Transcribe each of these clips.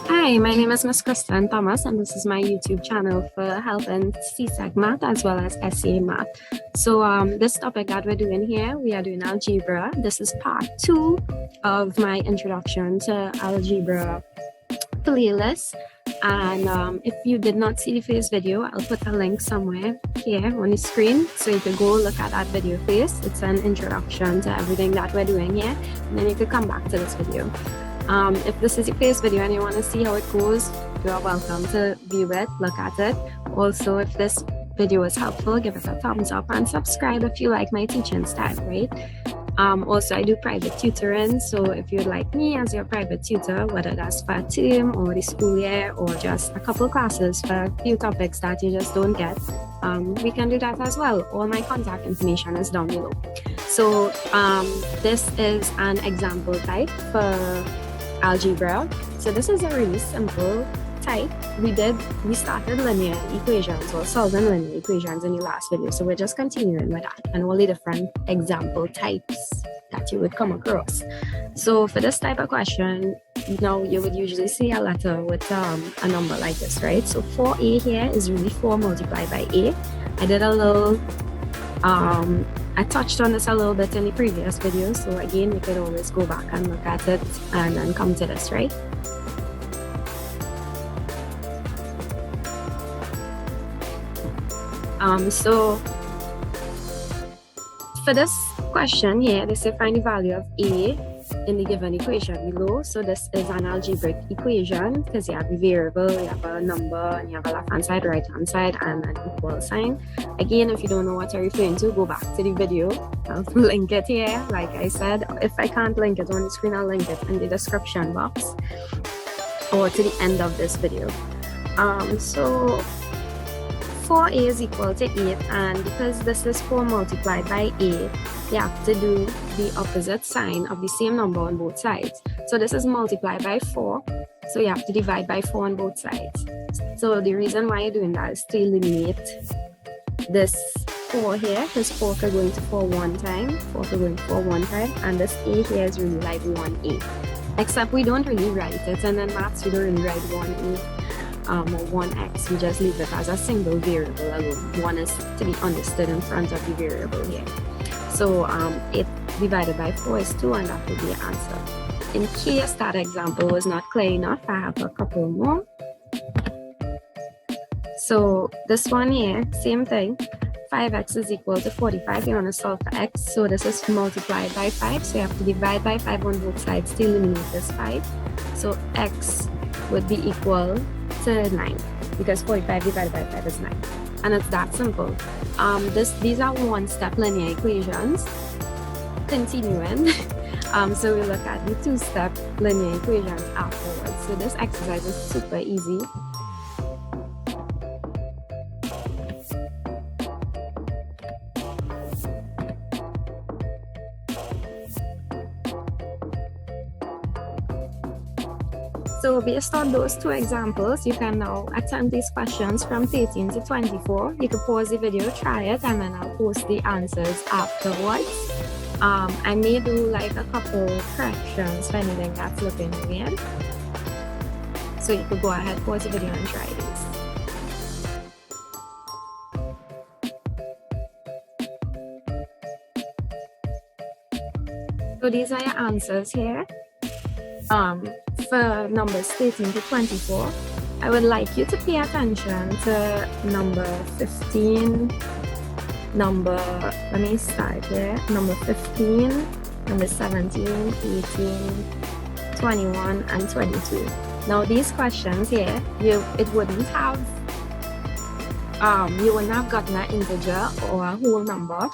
Hi, my name is Miss Krysten Thomas, and this is my YouTube channel for Health and CSEC Math as well as SEA Math. So this topic that we're doing here, we are doing algebra. This is part 2 of my introduction to algebra playlist. And if you did not see the first video, I'll put a link somewhere here on the screen, so you could go look at that video first. It's an introduction to everything that we're doing here, and then you could come back to this video. If this is your first video and you want to see how it goes, you are welcome to view it, look at it. Also, if this video is helpful, give it a thumbs up and subscribe if you like my teaching style, right? Also, I do private tutoring, so if you'd like me as your private tutor, whether that's for a term or the school year or just a couple classes for a few topics that you just don't get, we can do that as well. All my contact information is down below. So this is an example type for algebra. So this is a really simple type. We started linear equations or solving linear equations in the last video, so we're just continuing with that and all the different example types that you would come across. So for this type of question, you would usually see a letter with a number like this, right? So 4a here is really 4 multiplied by a. I did a little I touched on this a little bit in the previous video, so again, you could always go back and look at it and then come to this, right? So for this question here, they say find the value of a in the given equation below. So this is an algebraic equation because you have a variable, you have a number, and you have a left-hand side, right-hand side, and an equal sign. Again, if you don't know what I'm referring to, go back to the video. I'll link it here. Like I said, if I can't link it on the screen, I'll link it in the description box or to the end of this video. So 4a is equal to 8, and because this is 4 multiplied by a, you have to do the opposite sign of the same number on both sides. So this is multiplied by 4, so you have to divide by 4 on both sides. So the reason why you're doing that is to eliminate this 4 here, because 4 could go into 4 one time, 4 could go into 4 one time, and this a here is really like 1a. Except we don't really write it, and in maths we don't really write 1a. Or 1x, we just leave it as a single variable alone. 1 is to be understood in front of the variable here. So 8 divided by 4 is 2, and that will be the answer. In case that example was not clear enough, I have a couple more. So this one here, same thing. 5x is equal to 45. You want to solve for x, so this is multiplied by 5, so you have to divide by 5 on both sides to eliminate this 5. So x would be equal to 9, because 45 divided by 5 is 9, and it's that simple. These are one-step linear equations. Continuing, so we look at the two-step linear equations afterwards. So this exercise is super easy. So based on those two examples, you can now attempt these questions from 13 to 24. You can pause the video, try it, and then I'll post the answers afterwards. I may do like a couple corrections for anything that's looking weird. So you could go ahead, pause the video, and try these. So these are your answers here. For numbers 13 to 24, I would like you to pay attention to number 15, let me start here, number 15, number 17, 18, 21, and 22. Now these questions here, you wouldn't have gotten an integer or a whole number.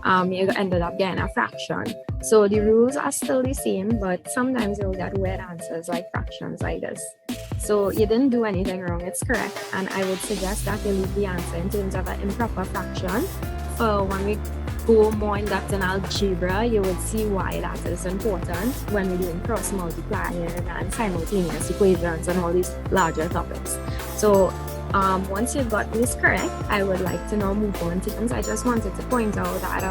You ended up getting a fraction. So the rules are still the same, but sometimes you'll get weird answers like fractions like this. So you didn't do anything wrong, it's correct. And I would suggest that you leave the answer in terms of an improper fraction. For when we go more in depth in algebra, you would see why that is important when we're doing cross multiplying and simultaneous equations and all these larger topics. So Once you've got this correct, I would like to now move on to things. I just wanted to point out that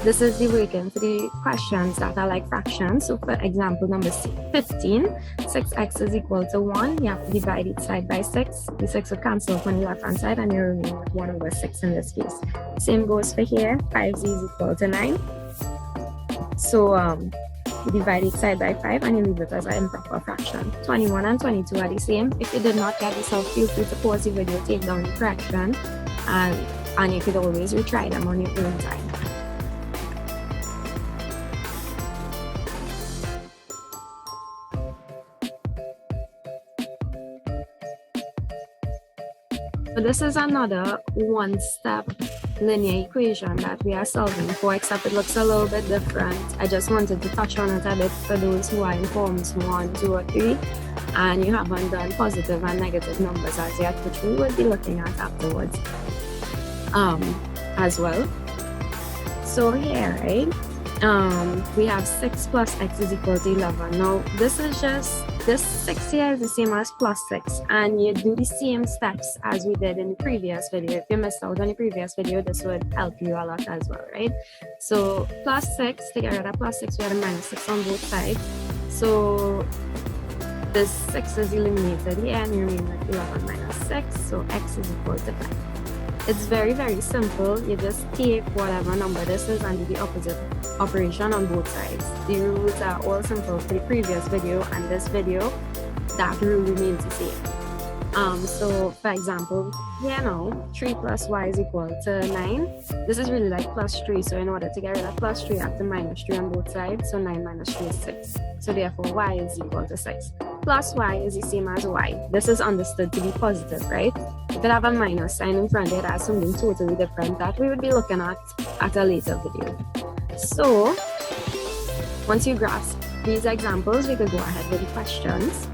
this is the working for the questions that are like fractions. So for example, number 15, 6x is equal to 1. You have to divide each side by 6. The 6 would cancel off on the left-hand side, and you're remaining with 1 over 6 in this case. Same goes for here, 5z is equal to 9. So you divide each side by 5 and you leave it as an improper fraction. 21 and 22 are the same. If you did not get this out, feel free to pause the video, take down the correction, and you could always retry them on your own time. So this is another one-step linear equation that we are solving for, except it looks a little bit different. I just wanted to touch on it a bit for those who are in forms 1, 2, or 3, and you haven't done positive and negative numbers as yet, which we will be looking at afterwards as well. So here, right, we have 6 plus x is equal to 11. Now this is just, this 6 here is the same as plus 6, and you do the same steps as we did in the previous video. If you missed out on the previous video, this would help you a lot as well, right? So plus 6, to get rid of plus 6, we have a minus 6 on both sides. So this 6 is eliminated here, and you remain with 11 minus 6, so x is equal to 5. It's very, very simple. You just take whatever number this is and do the opposite operation on both sides. The rules are all simple for the previous video and this video. That rule remains the same. So for example, here now, 3 plus y is equal to 9. This is really like plus 3. So in order to get rid of plus 3, I have to minus 3 on both sides. So 9 minus 3 is 6. So therefore, y is equal to 6. Plus y is the same as y. This is understood to be positive, right? If it have a minus sign in front, it has something totally different that we would be looking at a later video. So once you grasp these examples, we could go ahead with the questions.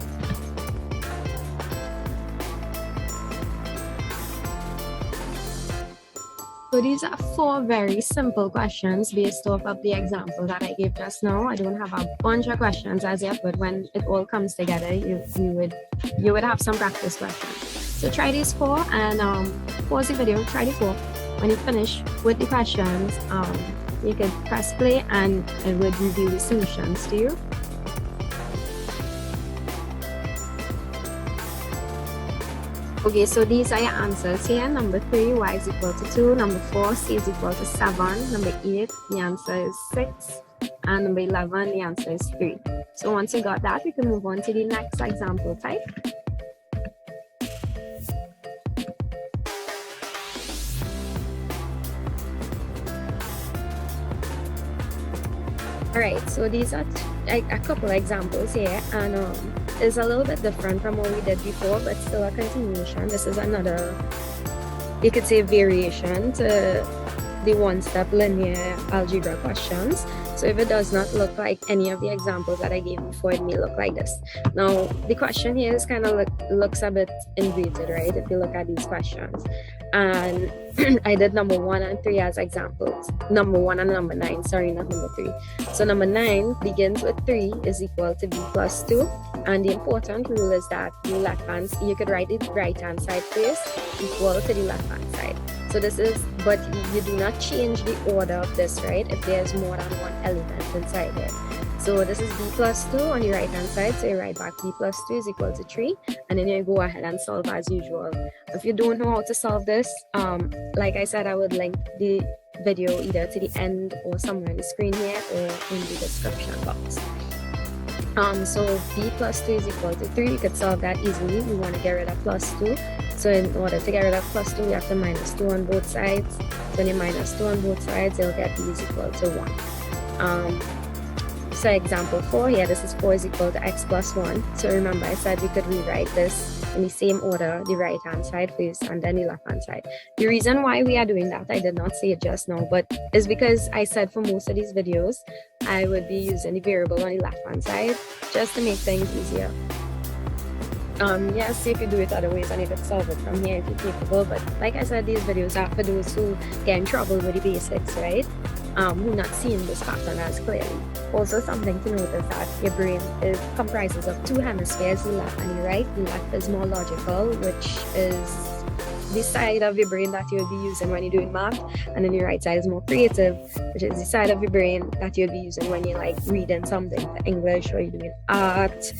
So these are 4 very simple questions based off of the example that I gave just now. I don't have a bunch of questions as yet, but when it all comes together, you would have some practice questions. So try these 4 and pause the video, try the 4. When you finish with the questions, you can press play and it would reveal the solutions to you. Okay, so these are your answers here. Number 3, y is equal to 2. Number 4, c is equal to 7. Number 8, the answer is 6. And number 11, the answer is 3. So once you got that, we can move on to the next example type. Alright, so these are a couple examples here, and it's a little bit different from what we did before, but still a continuation. This is another, you could say, variation to the one-step linear algebra questions. So if it does not look like any of the examples that I gave before, it may look like this. Now, the question here is kind of looks a bit inverted, right? If you look at these questions. And I did number 1 and 3 as examples. Number 1 and number 9, sorry, not number 3. So number 9 begins with 3 is equal to b plus 2. And the important rule is that the left hand, you could write the right hand side first equal to the left hand side. So this is, but you do not change the order of this, right? If there's more than one element inside here. So this is b plus 2 on the right hand side. So you write back b plus 2 is equal to 3. And then you go ahead and solve as usual. If you don't know how to solve this, like I said, I would link the video either to the end or somewhere on the screen here or in the description box. So b plus 2 is equal to 3. You could solve that easily. We want to get rid of plus 2. So in order to get rid of plus 2, we have to minus 2 on both sides. So when you minus 2 on both sides, you'll get b is equal to 1. So example 4 here, this is 4 is equal to x plus 1. So remember, I said we could rewrite this in the same order, the right hand side first and then the left hand side. The reason why we are doing that, I did not say it just now, but is because I said for most of these videos, I would be using the variable on the left hand side just to make things easier. Yes, if you do it other ways and you could solve it from here if you're capable, but like I said, these videos are for those who get in trouble with the basics, right? who not seeing this pattern as clearly. Also, something to note is that your brain comprises of two hemispheres, the left and the right. The left is more logical, which is the side of your brain that you'll be using when you're doing math, and then your right side is more creative, which is the side of your brain that you'll be using when you're like reading something for English, or you're doing art,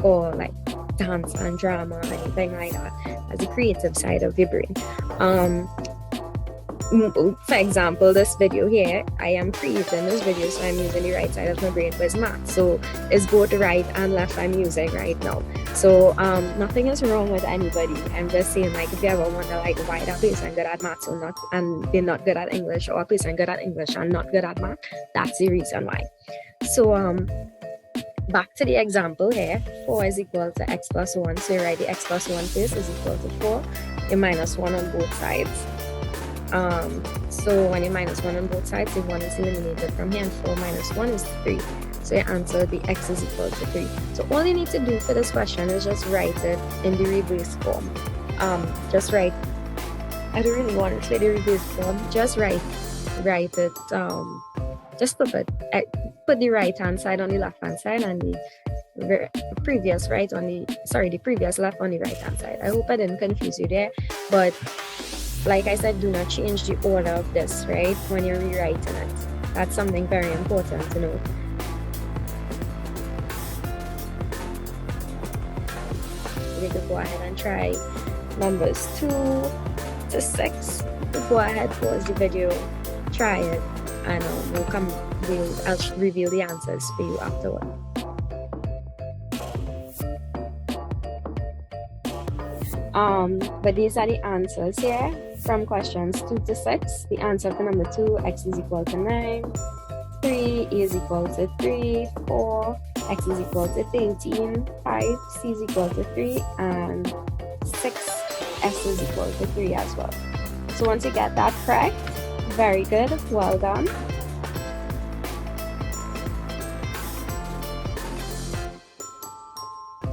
or like dance and drama, anything like that, as the creative side of your brain. For example, this video here, I am creating this video, so I'm using the right side of my brain with math. So it's both right and left I'm using right now. So nothing is wrong with anybody. I'm just saying, like, if you ever wonder like why that person good at math and they're not good at English, or a person good at English and not good at math, that's the reason why. So back to the example here, 4 is equal to x plus 1. So you write the x plus 1 first is equal to 4. You minus 1 on both sides. So when you minus 1 on both sides, the 1 is eliminated from here, and 4 minus 1 is 3. So your answer will be x is equal to 3. So all you need to do for this question is just write it in the reverse form. Just write, I don't really want to say the reverse form, just write it, just put the right hand side on the left hand side, and the previous left on the right hand side. I hope I didn't confuse you there, but like I said, do not change the order of this, right, when you're rewriting it. That's something very important to know. We could go ahead and try numbers 2 to 6. Go ahead, pause the video, try it, and I'll reveal the answers for you afterward. But these are the answers here from questions 2 to 6. The answer for number 2, x is equal to 9, 3 is equal to 3, 4, x is equal to 13, 5, c is equal to 3, and 6, s is equal to 3 as well. So once you get that correct, very good, well done.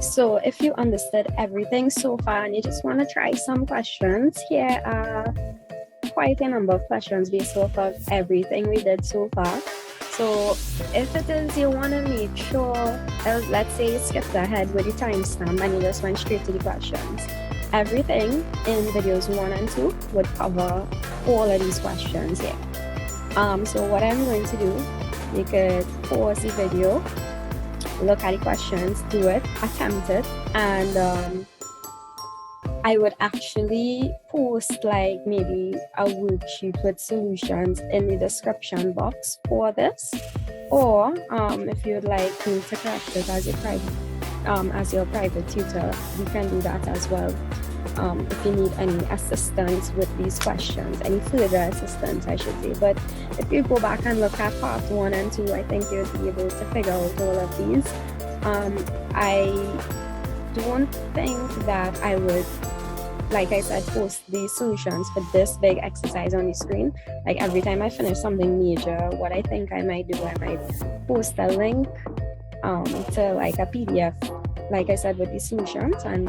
So if you understood everything so far and you just want to try some questions, here are quite a number of questions based off of everything we did so far. So if it is you want to make sure, let's say you skipped ahead with the timestamp and you just went straight to the questions, everything in videos 1 and 2 would cover all of these questions here. So what I'm going to do, you could pause the video, look at the questions, do it, attempt it, and I would actually post like maybe a worksheet with solutions in the description box for this, or if you'd like me to correct it as your private tutor, you can do that as well. If you need any assistance with these questions, any further assistance I should say. But if you go back and look at part 1 and 2, I think you'll be able to figure out all of these. I don't think that I would, like I said, post the solutions for this big exercise on the screen. Like every time I finish something major, what I think I might do, I might post a link to like a PDF, like I said, with the solutions, and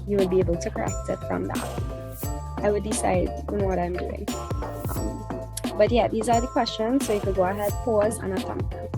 you will be able to correct it from that. I would decide on what I'm doing. But yeah, these are the questions, so you could go ahead, pause, and attempt them.